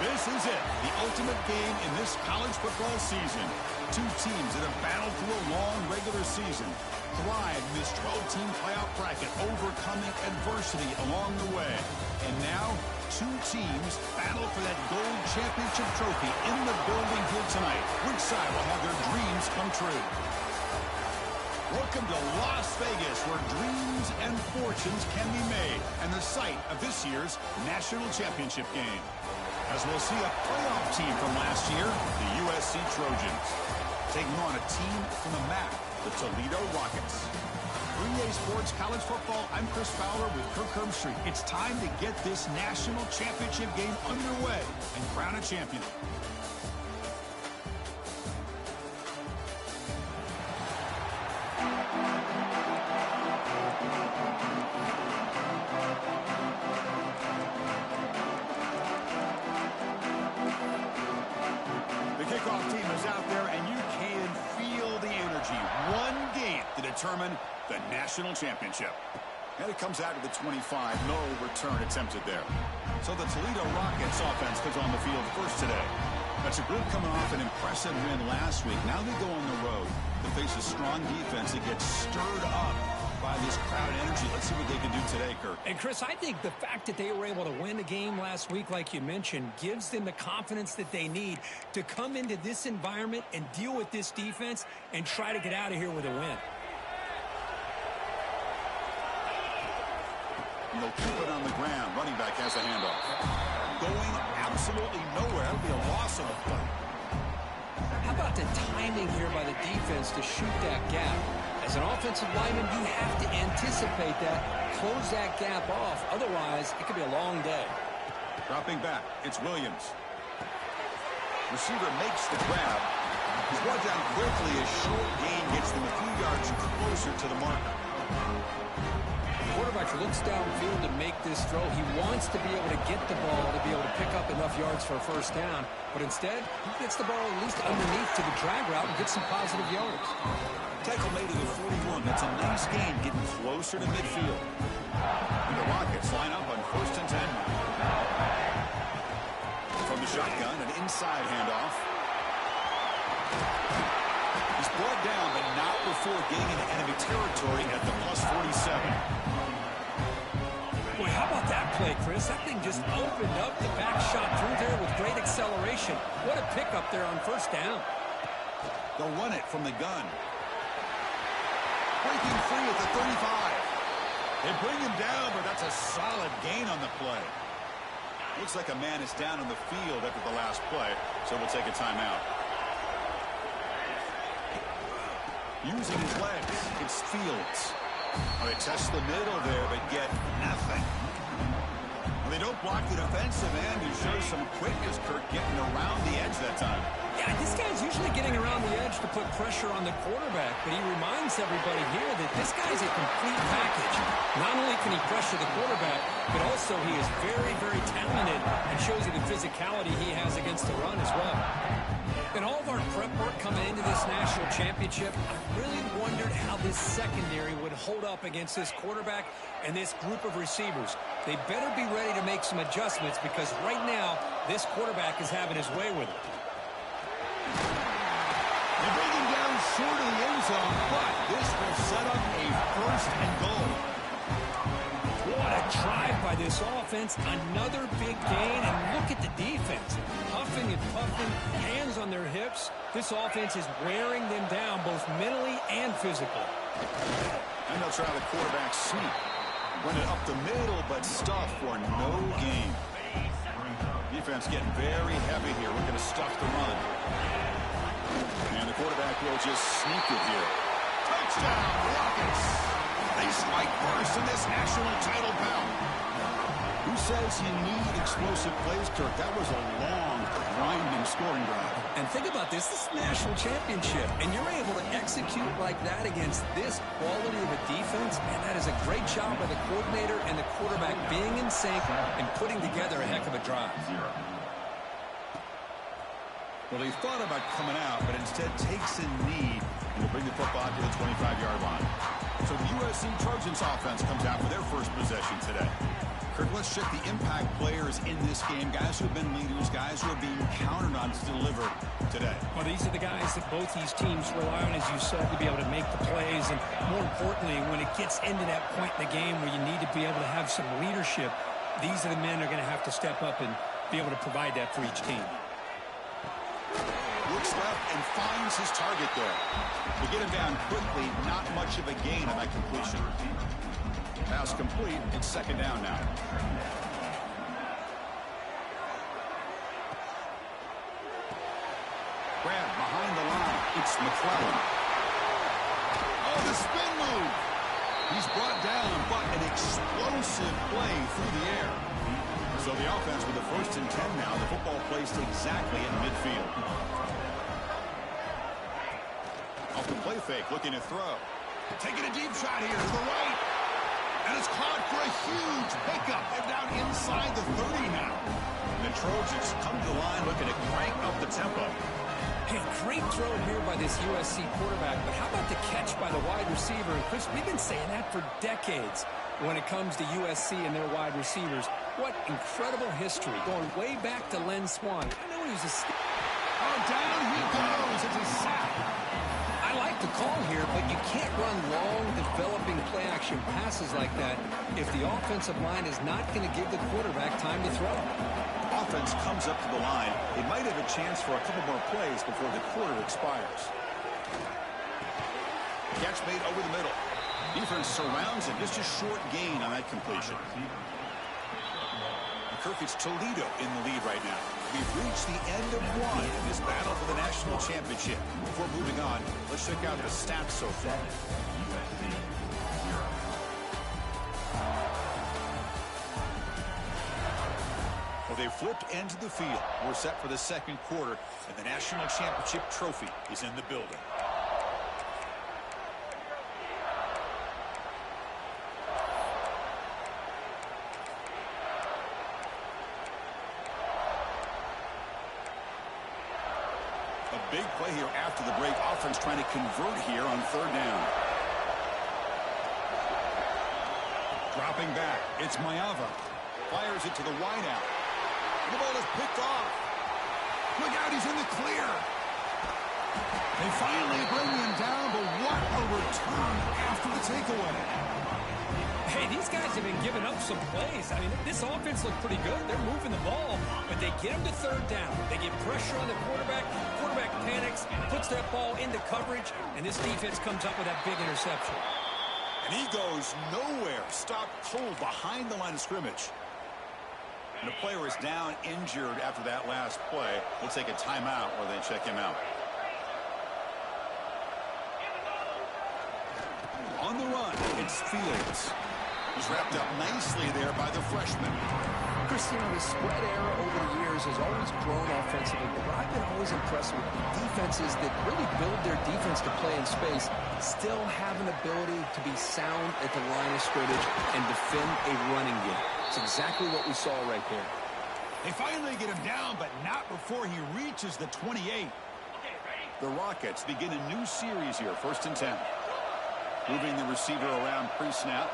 This is it, the ultimate game in this college football season. Two teams that have battled through a long regular season, thrived in this 12-team playoff bracket, overcoming adversity along the way. And now, two teams battle for that gold championship trophy in the building here tonight. Which side will have their dreams come true? Welcome to Las Vegas, where dreams and fortunes can be made, and the site of this year's national championship game. As we'll see a playoff team from last year, the USC Trojans, taking on a team from the MAC, the Toledo Rockets. 3A Sports College Football, I'm Chris Fowler with Kirk Herbstreit. It's time to get this national championship game underway and crown a champion. Determine the national championship. And it comes out to the 25. No return attempted there. So the Toledo Rockets offense comes on the field first today. That's a group coming off an impressive win last week. Now they go on the road to face a strong defense that gets stirred up by this crowd energy. Let's see what they can do today, Kirk. And Chris, I think the fact that they were able to win the game last week, like you mentioned, gives them the confidence that they need to come into this environment and deal with this defense and try to get out of here with a win. And they'll keep it on the ground. Running back has a handoff. Going absolutely nowhere. That'll be a loss of a play. How about the timing here by the defense to shoot that gap? As an offensive lineman, you have to anticipate that, close that gap off. Otherwise, it could be a long day. Dropping back, it's Williams. Receiver makes the grab. He's brought down quickly. A short gain gets them a few yards closer to the marker. Quarterback looks downfield to make this throw. He wants to be able to get the ball to be able to pick up enough yards for a first down, but instead he gets the ball at least underneath to the drag route and gets some positive yards. Tackle made to the 41. That's a nice gain, getting closer to midfield. And the Rockets line up on 1st and 10. From the shotgun, an inside handoff. He's brought down, but not before getting into enemy territory at the +47. Boy, how about that play, Chris? That thing just opened up the back shot through there with great acceleration. What a pickup there on 1st down. They'll run it from the gun. Breaking free at the 35. They bring him down, but that's a solid gain on the play. Looks like a man is down on the field after the last play, so we'll take a timeout. Using his legs, it's Fields. Well, they test the middle there, but get nothing. Well, they don't block the defensive end. He shows some quickness, Kirk, getting around the edge that time. Yeah, this guy's usually getting around the edge to put pressure on the quarterback, but he reminds everybody here that this guy's a complete package. Not only can he pressure the quarterback, but also he is very, very talented and shows you the physicality he has against the run as well. In all of our prep work coming into this national championship, I really wondered how this secondary would hold up against this quarterback and this group of receivers. They better be ready to make some adjustmts because right now, this quarterback is having his way with it. They bring him down short of the end zone, but this will set up a 1st and goal. What a drive by this offense. Another big gain, and look at the defense. Huffing and puffing, hands on their hips. This offense is wearing them down both mentally and physically. And they'll try the quarterback sneak. Run it up the middle, but stuff for no gain. Defense getting very heavy here. We're going to stuff the run. And the quarterback will just sneak it here. Touchdown, Rockets! They strike first in this national title bout. Who says you need explosive plays, Kirk? That was a long, grinding scoring drive. And think about this. This is a national championship, and you're able to execute like that against this quality of a defense, and that is a great job by the coordinator and the quarterback being in sync and putting together a heck of a drive. Well, he thought about coming out, but instead takes a knee and will bring the football to the 25-yard line. So the USC Trojans offense comes out for their first possession today. Kirk, let's check the impact players in this game. Guys who have been leaders, guys who are being counted on to deliver today. Well, these are the guys that both these teams rely on, as you said, to be able to make the plays. And more importantly, when it gets into that point in the game where you need to be able to have some leadership, these are the men that are going to have to step up and be able to provide that for each team. Looks left and finds his target there. To get him down quickly, not much of a gain on that completion. Pass complete. It's second down now. Grab behind the line. It's McClellan. Oh, the spin move. He's brought down, but an explosive play through the air. So the offense with the 1st and 10 now. The football placed exactly in midfield. Off the play fake, looking to throw. Taking a deep shot here to the right. And it's caught for a huge pickup. They're down inside the 30 now. The Trojans come to the line looking to crank up the tempo. Hey, great throw here by this USC quarterback, but how about the catch by the wide receiver? And Chris, we've been saying that for decades when it comes to USC and their wide receivers. What incredible history, going way back to Len Swan. I know he was a... Oh, down he goes. It's a sack. I like the call here, but you can't run long, developing play-action passes like that if the offensive line is not going to give the quarterback time to throw. Offense comes up to the line. They might have a chance for a couple more plays before the quarter expires. Catch made over the middle. Defense surrounds him. Just a short gain on that completion. Kirk, it's Toledo in the lead right now. We've reached the end of one in this battle for the national championship. Before moving on, let's check out the stats so far. Well, they flipped ends of the field. We're set for the second quarter, and the national championship trophy is in the building. Big play here after the break. Offense trying to convert here on 3rd down. Dropping back. It's Mayava. Fires it to the wideout. The ball is picked off. Look out, he's in the clear. They finally bring him down, but what a return after the takeaway. Hey, these guys have been giving up some plays. I mean, this offense looked pretty good. They're moving the ball, but they get him to 3rd down. They get pressure on the quarterback. Quarterback panics, puts that ball into coverage, and this defense comes up with that big interception. And he goes nowhere. Stopped cold behind the line of scrimmage. And the player is down injured after that last play. We'll take a timeout while they check him out. On the run, it's Fields. He's wrapped up nicely there by the freshman. Christian, the spread era over the years has always grown offensively, but I've been always impressed with defenses that really build their defense to play in space, still have an ability to be sound at the line of scrimmage and defend a running game. It's exactly what we saw right there. They finally get him down, but not before he reaches the 28. The Rockets begin a new series here, 1st and 10. Moving the receiver around pre-snap.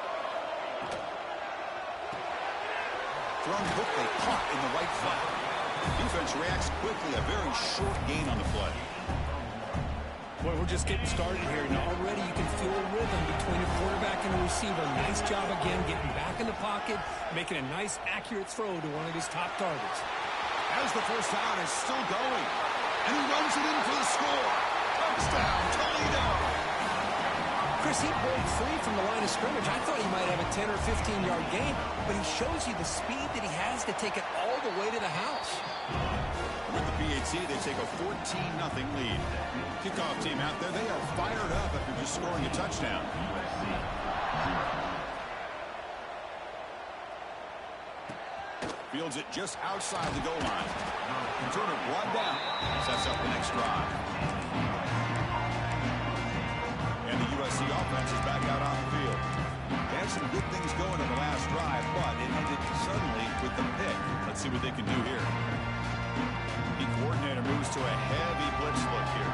Thrown quickly, caught in the right flat. Defense reacts quickly, a very short gain on the play. Boy, we're just getting started here, and already you can feel a rhythm between the quarterback and the receiver. Nice job again, getting back in the pocket, making a nice, accurate throw to one of his top targets. As the first down is still going, and he runs it in for the score. Touchdown, Toledo! Chris, he broke free from the line of scrimmage. I thought he might have a 10 or 15-yard gain, but he shows you the speed that he has to take it all the way to the house. With the PAT, they take a 14-0 lead. Kickoff team out there, they are fired up after just scoring a touchdown. Fields it just outside the goal line. Turner brought down. Sets up the next drive. And the USC offense is back out on the field. They had some good things going in the last drive, but it ended suddenly with the pick. Let's see what they can do here. The coordinator moves to a heavy blitz look here.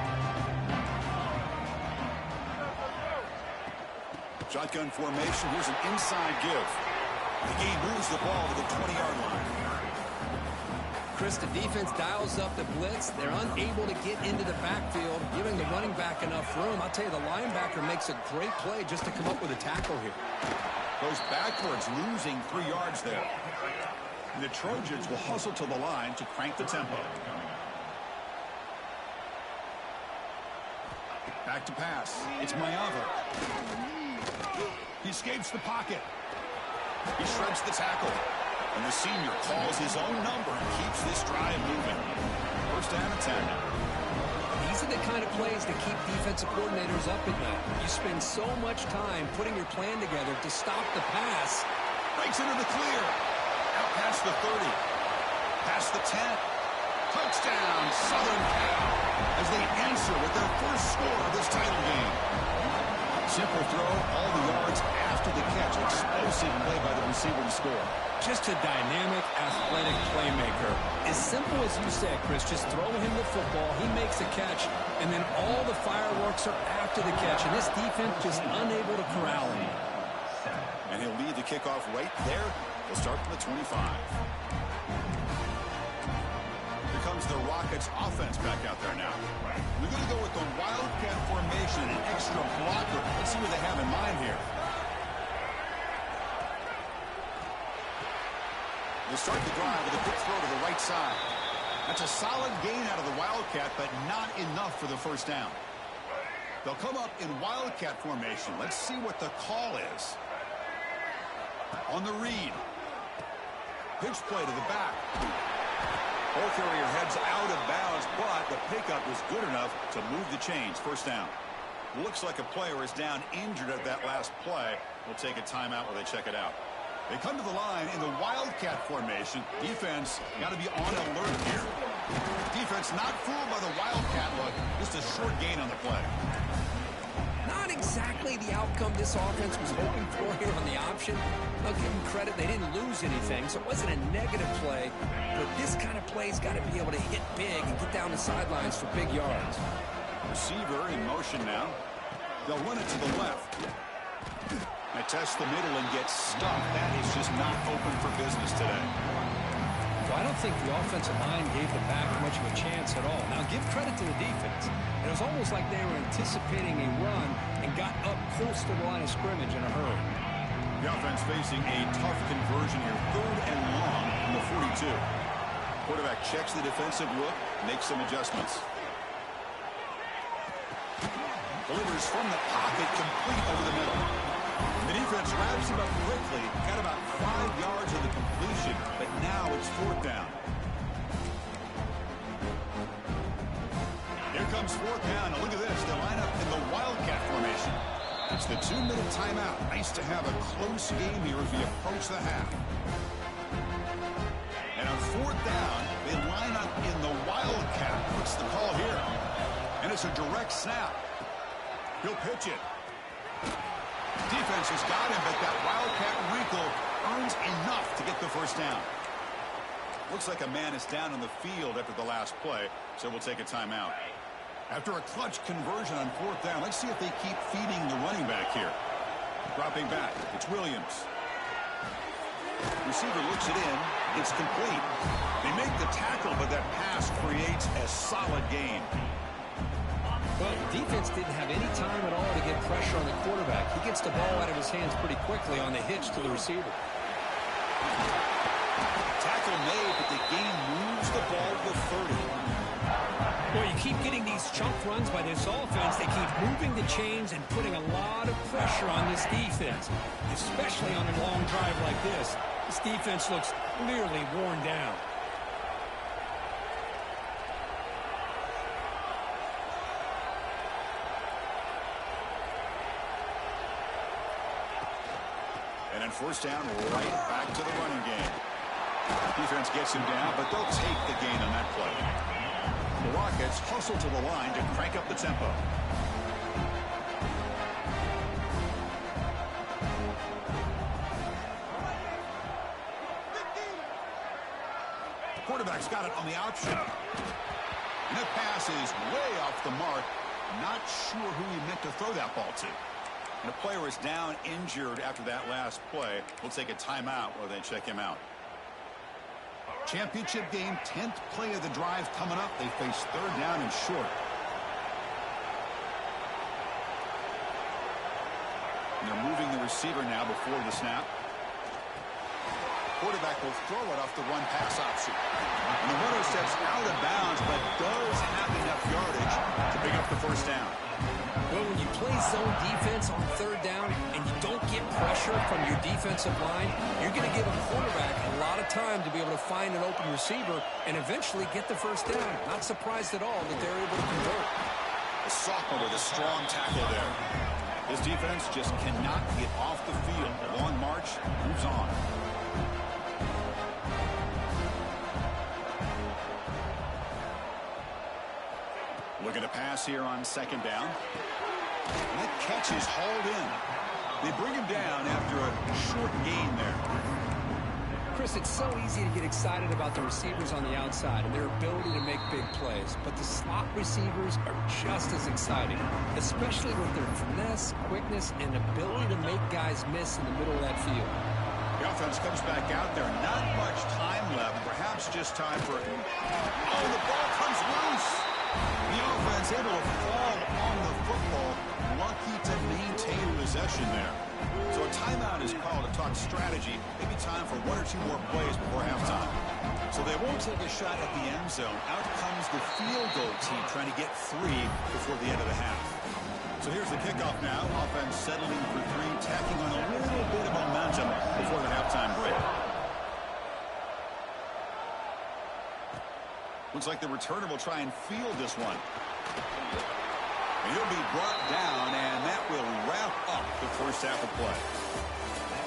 Shotgun formation. Here's an inside give. The game moves the ball to the 20-yard line. Chris, the defense dials up the blitz. They're unable to get into the backfield, giving the running back enough room. I'll tell you, the linebacker makes a great play just to come up with a tackle here. Goes backwards, losing 3 yards there. And the Trojans will hustle to the line to crank the tempo. Back to pass. It's Mayava. He escapes the pocket. He shreds the tackle. And the senior calls his own number and keeps this drive moving. First down and 10. These are the kind of plays that keep defensive coordinators up at night. You spend so much time putting your plan together to stop the pass. Breaks into the clear. Out past the 30. Past the 10. Touchdown, Southern Cal, as they answer with their first score of this title game. Simple throw, all the yards after the catch. Explosive play by the receiver to score. Just a dynamic, athletic playmaker. As simple as you said, Chris, just throw him the football, he makes a catch, and then all the fireworks are after the catch, and this defense just unable to corral him. And he'll lead the kickoff right there. He'll start from the 25. Here comes the Rockets offense back out there now. We're going to go with the Wildcat formation, an extra blocker. Let's see what they have in mind here. They'll start the drive with a quick throw to the right side. That's a solid gain out of the Wildcat, but not enough for the first down. They'll come up in Wildcat formation. Let's see what the call is. On the read. Pitch play to the back. Ball carrier heads out of bounds, but the pickup was good enough to move the chains. First down. Looks like a player is down injured at that last play. We'll take a timeout while they check it out. They come to the line in the Wildcat formation. Defense got to be on alert here. Defense not fooled by the Wildcat look. Just a short gain on the play. Not exactly the outcome this offense was hoping for here on the option. I'll give them credit. They didn't lose anything, so it wasn't a negative play. But this kind of play's got to be able to hit big and get down the sidelines for big yards. Receiver in motion now. They'll run it to the left. They test the middle and get stuffed. That is just not open for business today. Well, I don't think the offensive line gave the back much of a chance at all. Now, give credit to the defense. It was almost like they were anticipating a run and got up close to the line of scrimmage in a hurry. The offense facing a tough conversion here. 3rd and long from the 42. Quarterback checks the defensive look, makes some adjustments. Delivers from the pocket, complete over the middle. The defense wraps him up quickly. Got about 5 yards of the completion, but now it's 4th down. Here comes 4th down. Now look at this. They line up in the Wildcat formation. It's the 2-minute timeout. Nice to have a close game here as we approach the half. And on 4th down, they line up in the Wildcat. What's the call here? And it's a direct snap. He'll pitch it. Defense has got him, but that Wildcat wrinkle earns enough to get the first down. Looks like a man is down on the field after the last play, so we'll take a timeout. After a clutch conversion on 4th down, let's see if they keep feeding the running back here. Dropping back, it's Williams. Receiver looks it in, it's complete. They make the tackle, but that pass creates a solid gain. Well, the defense didn't have any time at all to get pressure on the quarterback. He gets the ball out of his hands pretty quickly on the hitch to the receiver. Tackle made, but the gain moves the ball to 30. Well, you keep getting these chunk runs by this offense. They keep moving the chains and putting a lot of pressure on this defense, especially on a long drive like this. This defense looks clearly worn down. And then 1st down, right back to the running game. Defense gets him down, but they'll take the gain on that play. The Rockets hustle to the line to crank up the tempo. The quarterback's got it on the option. And that pass is way off the mark. Not sure who he meant to throw that ball to. And a player is down injured after that last play. We'll take a timeout while they check him out. Championship game, 10th play of the drive coming up. They face third down and short. And they're moving the receiver now before the snap. Quarterback will throw it off the run-pass option. And the runner steps out of bounds, but does have enough yardage to pick up the first down. Well, when you play zone defense on third down and you don't get pressure from your defensive line, you're going to give a quarterback a lot of time to be able to find an open receiver and eventually get the first down. Not surprised at all that they're able to convert. A sophomore with a strong tackle there. This defense just cannot get off the field. The long march moves on. Looking to pass here on second down. And that catch is hauled in. They bring him down after a short gain there. Chris, it's so easy to get excited about the receivers on the outside and their ability to make big plays. But the slot receivers are just as exciting, especially with their finesse, quickness, and ability to make guys miss in the middle of that field. The offense comes back out there. Not much time left. Perhaps just time for... Oh, the ball comes loose. The offense able to fall on the football. Lucky to maintain possession there. So a timeout is called to talk strategy. Maybe time for one or two more plays before halftime. So they won't take a shot at the end zone. Out comes the field goal team trying to get 3 before the end of the half. So here's the kickoff now. Offense settling for 3, tacking on a little bit of momentum before the halftime break. Looks like the returner will try and field this one. And he'll be brought down, and that will wrap up the first half of play.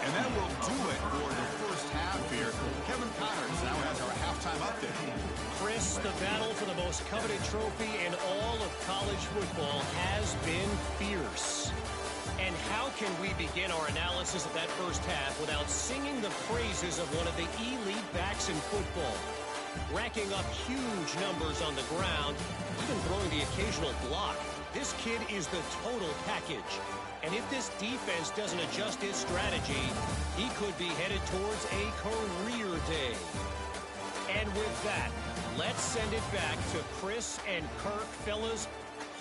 And that will do it for the first half here. Kevin Connors now has our halftime update. Chris, the battle for the most coveted trophy in all of college football has been fierce. And how can we begin our analysis of that first half without singing the praises of one of the elite backs in football? Racking up huge numbers on the ground, even throwing the occasional block. This kid is the total package. And if this defense doesn't adjust its strategy, he could be headed towards a career day. And with that, let's send it back to Chris and Kirk. Fellas,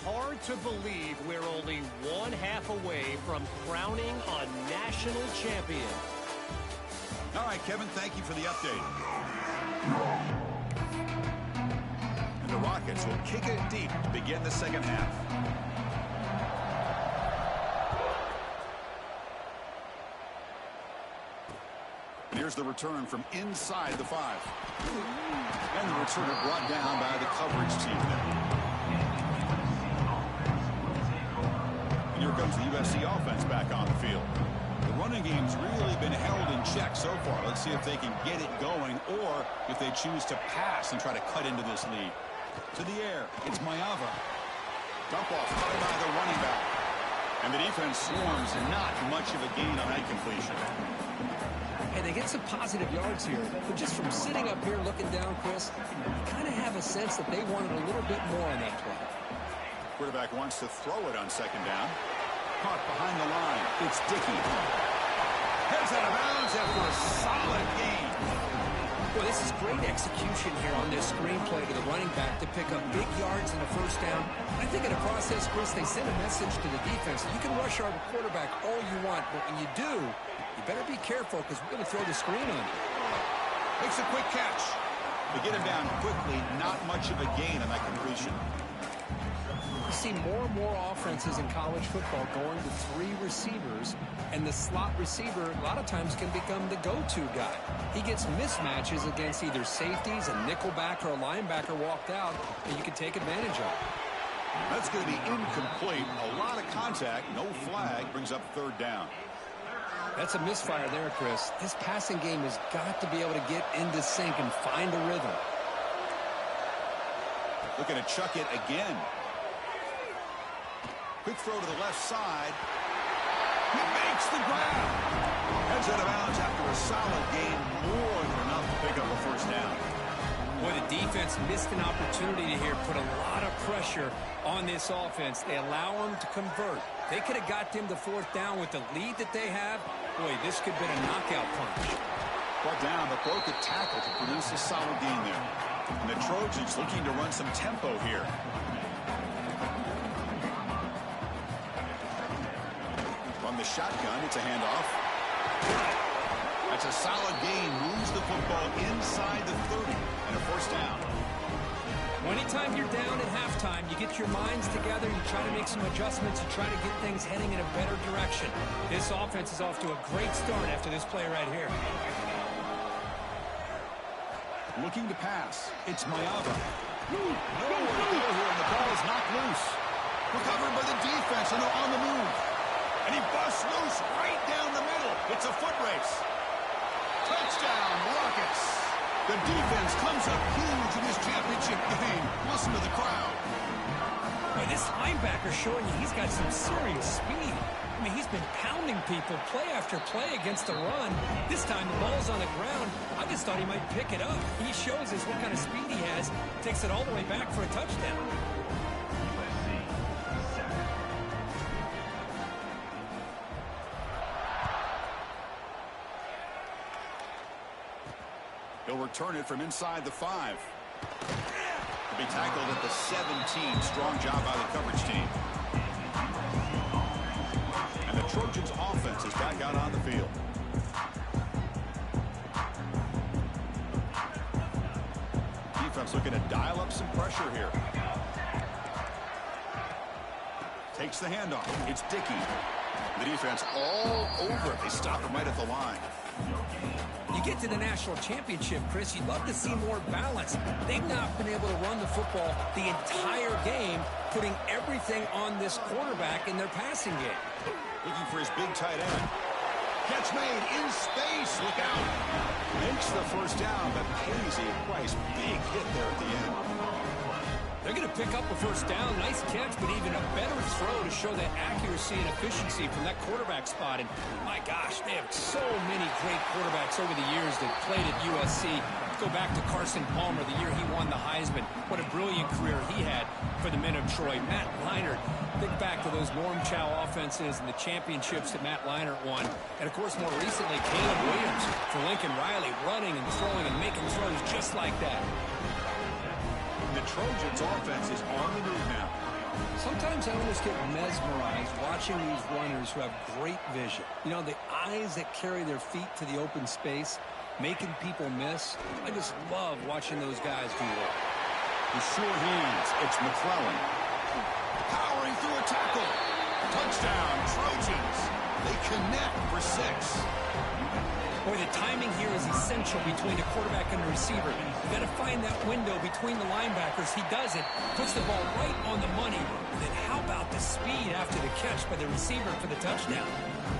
hard to believe we're only one half away from crowning a national champion. All right, Kevin, thank you for the update. And the Rockets will kick it deep to begin the second half. And here's the return from inside the 5. And the returner brought down by the coverage team there. And here comes the USC offense back on the field. The running game's really been held in check so far. Let's see if they can get it going or if they choose to pass and try to cut into this lead. To the air, it's Mayava. Dump off caught by the running back. And the defense swarms, and not much of a gain on that completion. And they get some positive yards here, but just from sitting up here looking down, Chris, you kind of have a sense that they wanted a little bit more on that play. Quarterback wants to throw it on second down. Caught behind the line. It's Dickey. Heads out of bounds after a solid gain. Well, this is great execution here on this screenplay to the running back to pick up big yards in the first down. I think in the process, Chris, they send a message to the defense. You can rush our quarterback all you want, but when you do, you better be careful because we're going to throw the screen on you. Makes a quick catch. They get him down quickly. Not much of a gain on that completion. You see more and more offenses in college football going to 3 receivers, and the slot receiver a lot of times can become the go-to guy. He gets mismatches against either safeties, a nickelback, or a linebacker walked out that you can take advantage of. That's going to be incomplete. A lot of contact, no flag, brings up third down. That's a misfire there, Chris. This passing game has got to be able to get into sync and find a rhythm. Looking to chuck it again. Quick throw to the left side. He makes the grab. Heads out of bounds after a solid gain, more than enough to pick up a first down. Boy, the defense missed an opportunity to here put a lot of pressure on this offense. They allow them to convert. They could have got them the fourth down with the lead that they have. Boy, this could have been a knockout punch. Brought down, but broke a tackle to produce a solid gain there. And the Trojans looking to run some tempo here. From the shotgun, it's a handoff. That's a solid gain. Moves the football inside the 30 and a first down. Anytime you're down at halftime, you get your minds together, you try to make some adjustments, you try to get things heading in a better direction. This offense is off to a great start after this play right here. Looking to pass. It's Mayava. Nowhere to go here, and the ball is knocked loose. Recovered by the defense, and they're on the move. And he busts loose right down the middle. It's a foot race. Touchdown, Rockets. The defense comes up huge in this championship game. Listen to the crowd. Boy, this linebacker showing you he's got some serious speed. I mean, he's been pounding people play after play against the run. This time the ball's on the ground. I just thought he might pick it up. He shows us what kind of speed he has. Takes it all the way back for a touchdown. He'll return it from inside the 5. He'll be tackled at the 17. Strong job by the coverage team. And the Trojans' offense is back out on the field. Defense looking to dial up some pressure here. Takes the handoff. It's Dickey. The defense all over it. They stop him right at the line. You get to the national championship, Chris, you'd love to see more balance. They've not been able to run the football the entire game, putting everything on this quarterback in their passing game. Looking for his big tight end. Catch made in space. Look out. Makes the first down, but pays a price. Big hit there at the end. They're going to pick up a first down. Nice catch, but even a better throw to show that accuracy and efficiency from that quarterback spot. And my gosh, they have so many great quarterbacks over the years that played at USC. Go back to Carson Palmer, the year he won the Heisman. What a brilliant career he had for the men of Troy. Matt Leinart, think back to those Norm Chow offenses and the championships that Matt Leinart won. And, of course, more recently, Caleb Williams for Lincoln Riley, running and throwing and making throws just like that. The Trojans' offense is on the move now. Sometimes I almost get mesmerized watching these runners who have great vision. You know, the eyes that carry their feet to the open space, making people miss. I just love watching those guys do that. With sure hands, it's McClellan. Powering through a tackle. Touchdown, Trojans. They connect for 6. Boy, the timing here is essential between the quarterback and the receiver. You've got to find that window between the linebackers. He does it, puts the ball right on the money. And then how about the speed after the catch by the receiver for the touchdown?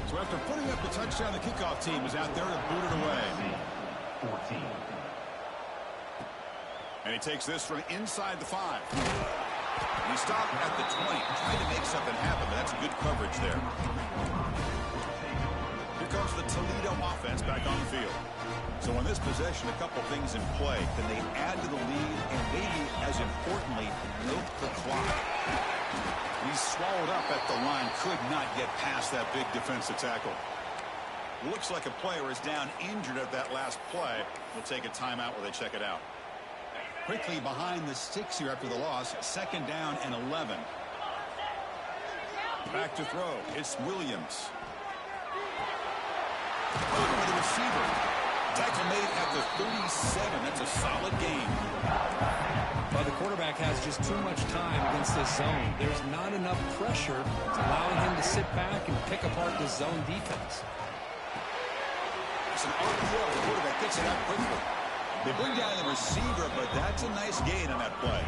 So after putting up the touchdown, the kickoff team is out there to boot it away. 14. And he takes this from inside the 5. And he stopped at the 20, trying to make something happen, but that's good coverage there. Here comes the Toledo offense back on the field. So on this possession, a couple things in play. Can they add to the lead and maybe, as importantly, milk the clock? He's swallowed up at the line. Could not get past that big defensive tackle. Looks like a player is down injured at that last play. We'll take a timeout while they check it out. Quickly behind the sticks here after the loss. 2nd down and 11. Back to throw. It's Williams. Over the receiver. Tackle made at the 37. That's a solid gain. Well, the quarterback has just too much time against this zone. There's not enough pressure to allowing him to sit back and pick apart the zone defense. It's an RPO. The quarterback gets it out quickly. They bring down the receiver, but that's a nice gain on that play.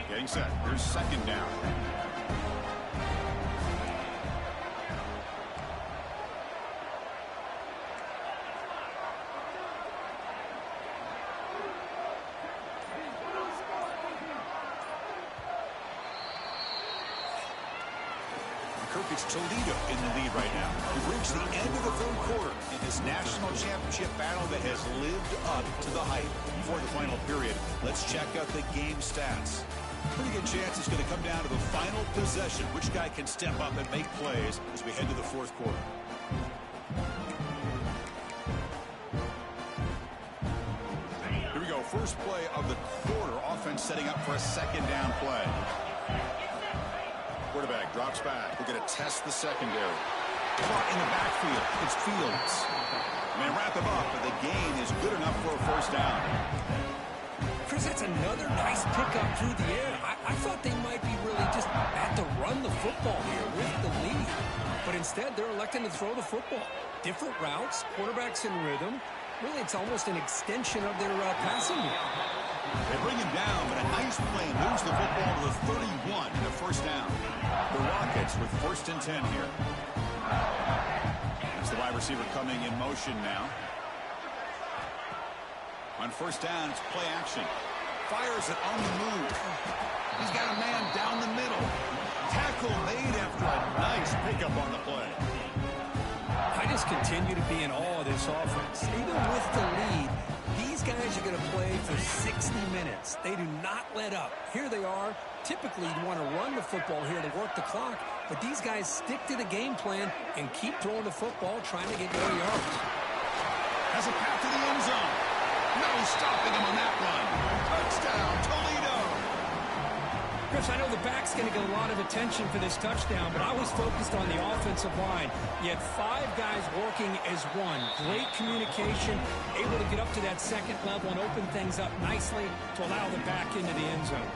Getting set. Here's 2nd down. It's Toledo in the lead right now. We've reached the end of the 3rd quarter in this national championship battle that has lived up to the hype. Before the final period, let's check out the game stats. Pretty good chance it's going to come down to the final possession. Which guy can step up and make plays as we head to the fourth quarter. Here we go. First play of the quarter. Offense setting up for a second down play. Quarterback drops back. We're going to test the secondary. Caught in the backfield. It's Fields. And they wrap him up, but the gain is good enough for a first down. Chris, that's another nice pickup through the air. I thought they might be really just at to run the football here with the lead. But instead, they're electing to throw the football. Different routes, quarterbacks in rhythm. Really, it's almost an extension of their passing game. They bring him down, but a nice play moves the football to the 31 and a first down. The Rockets with 1st and 10 here. That's the wide receiver coming in motion now. On first down, it's play action. Fires it on the move. He's got a man down the middle. Tackle made after a nice pickup on the play. I just continue to be in awe of this offense. Even with the lead, these guys are going to play for 60 minutes. They do not let up. Here they are. Typically, you want to run the football here to work the clock, but these guys stick to the game plan and keep throwing the football, trying to get more yards. Has a path to the end zone. No stopping him on that run. Touchdown, Toledo. Chris, I know the back's going to get a lot of attention for this touchdown, but I was focused on the offensive line. You had 5 guys working as one. Great communication, able to get up to that second level and open things up nicely to allow the back into the end zone.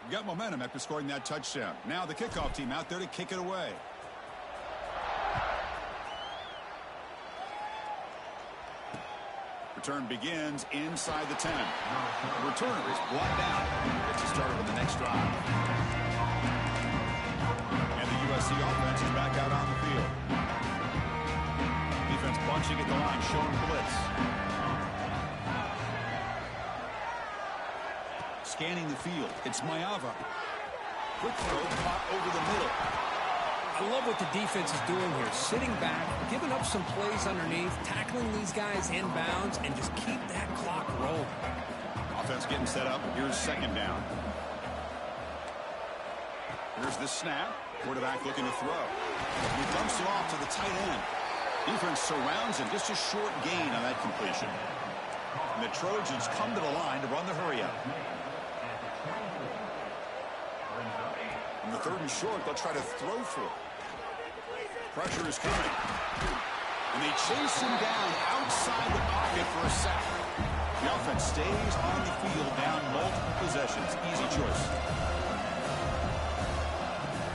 Got momentum after scoring that touchdown. Now the kickoff team out there to kick it away. Return begins inside the 10. The returner is brought down. Gets us started with the next drive. And the USC offense is back out on the field. Defense bunching at the line, showing blitz. Scanning the field. It's Mayava. Quick throw caught over the middle. I love what the defense is doing here. Sitting back, giving up some plays underneath, tackling these guys inbounds, and just keep that clock rolling. Offense getting set up. Here's second down. Here's the snap. Quarterback looking to throw. He dumps it off to the tight end. Defense surrounds him. Just a short gain on that completion. And the Trojans come to the line to run the hurry up. On the 3rd and short, they'll try to throw for it. Pressure is coming. And they chase him down outside the pocket for a sack. The offense stays on the field down multiple possessions. Easy choice.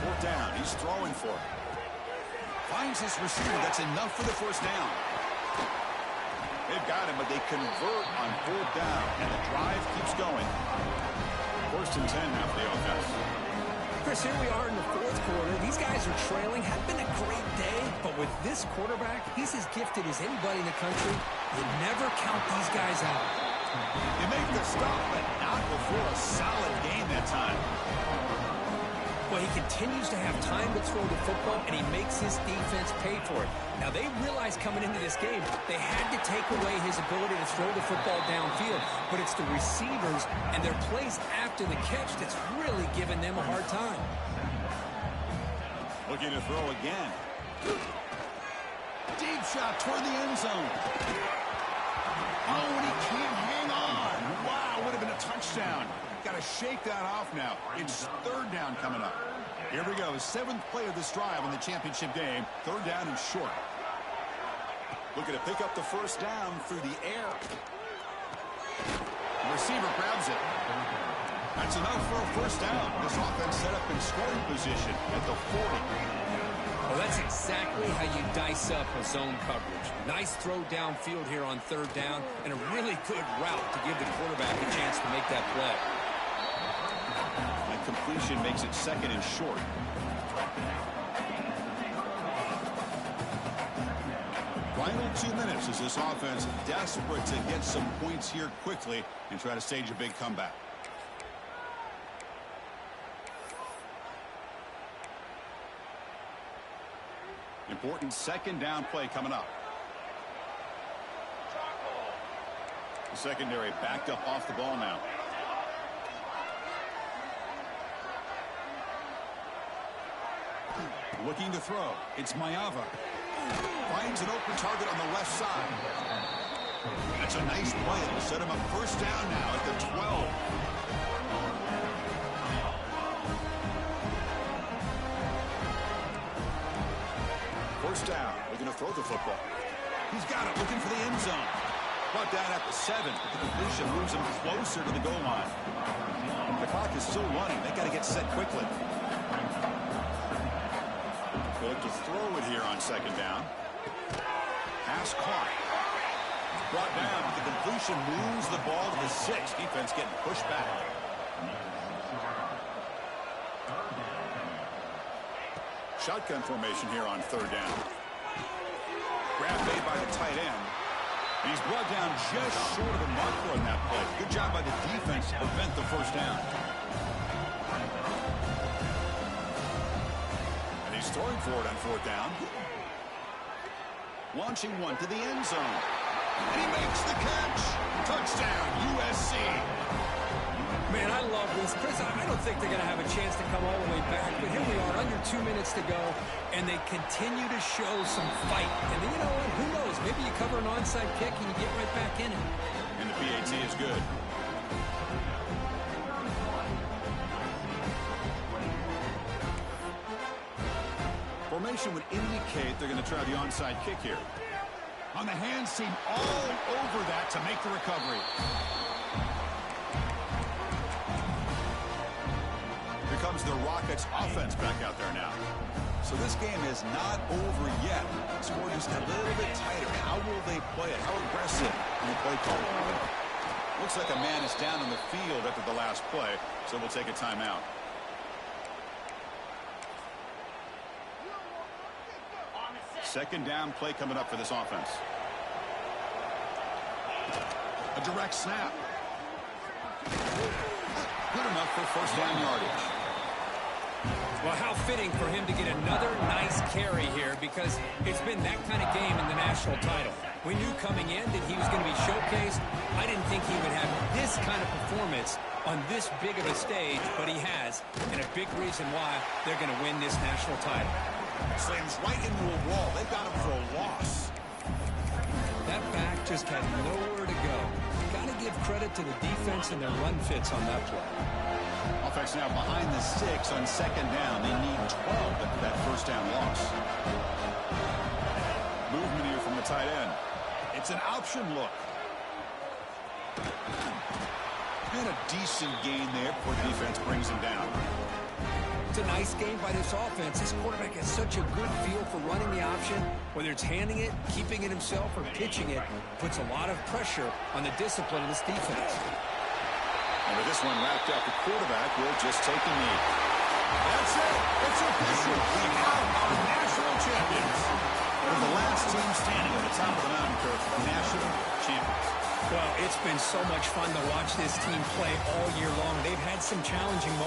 4th down. He's throwing for it. Finds his receiver. That's enough for the first down. They've got him, but they convert on 4th down. And the drive keeps going. 1st and 10 now for the offense. Chris, here we are in the 4th quarter. These guys are trailing. Had been a great day, but with this quarterback, he's as gifted as anybody in the country. You never count these guys out. You make the stop, but not before a solid game that time. Well, he continues to have time to throw the football, and he makes his defense pay for it. Now, they realized coming into this game, they had to take away his ability to throw the football downfield. But it's the receivers and their plays after the catch that's really giving them a hard time. Looking to throw again. Deep shot toward the end zone. Oh, and he can't hang on. Wow, would have been a touchdown. Got to shake that off now. It's 3rd down coming up. Here we go. 7th play of this drive in the championship game. 3rd down and short. Looking to pick up the first down through the air. The receiver grabs it. That's enough for a first down. This offense set up in scoring position at the 40. Well, that's exactly how you dice up a zone coverage. Nice throw downfield here on 3rd down, and a really good route to give the quarterback a chance to make that play. completion makes it 2nd and short. Final 2 minutes as this offense desperate to get some points here quickly and try to stage a big comeback. Important 2nd down play coming up. The secondary backed up off the ball now. Looking to throw. It's Mayava. Finds an open target on the left side. That's a nice play. It'll set him up 1st down now at the 12. First down. Looking to throw the football. He's got it. Looking for the end zone. Brought down at the 7. The completion moves him closer to the goal line. The clock is still running. They got to get set quickly. They look to throw it here on 2nd down. Pass caught. Brought down. The completion moves the ball to the 6. Defense getting pushed back. Shotgun formation here on 3rd down. Grab made by the tight end. And he's brought down just short of the marker on that play. Good job by the defense to prevent the 1st down. And he's throwing for it on 4th down. Launching one to the end zone. And he makes the catch. Touchdown, USC. Man, I love this. Chris, I don't think they're going to have a chance to come all the way back. But here we are, under 2 minutes to go, and they continue to show some fight. And then, you know what? Who knows? Maybe you cover an onside kick and you get right back in it. And the PAT is good. Formation would indicate they're going to try the onside kick here. On the hands team, all over that to make the recovery. Here comes the Rockets offense back out there now. So this game is not over yet. The score just a little bit tighter. How will they play it? How aggressive will they play call? Looks like a man is down on the field after the last play, so we'll take a timeout. Second down play coming up for this offense. A direct snap. Good enough for 1st down yardage. Well, how fitting for him to get another nice carry here, because it's been that kind of game in the national title. We knew coming in that he was going to be showcased. I didn't think he would have this kind of performance on this big of a stage, but he has, and a big reason why they're going to win this national title. Slams right into a wall. They got him for a loss. That back just had nowhere to go. Got to give credit to the defense and their run fits on that play. Offense now behind the 6 on 2nd down. They need 12 after that 1st down loss. Movement here from the tight end. It's an option look. And a decent gain there before the defense brings him down. It's a nice game by this offense. This quarterback has such a good feel for running the option. Whether it's handing it, keeping it himself, or pitching it, puts a lot of pressure on the discipline of this defense. And with this one wrapped up, the quarterback will just take a knee. That's it. It's official. We have our national champions. They're the last team standing at the top of the mountain, Kirk. National champions. Well, it's been so much fun to watch this team play all year long. They've had some challenging moments.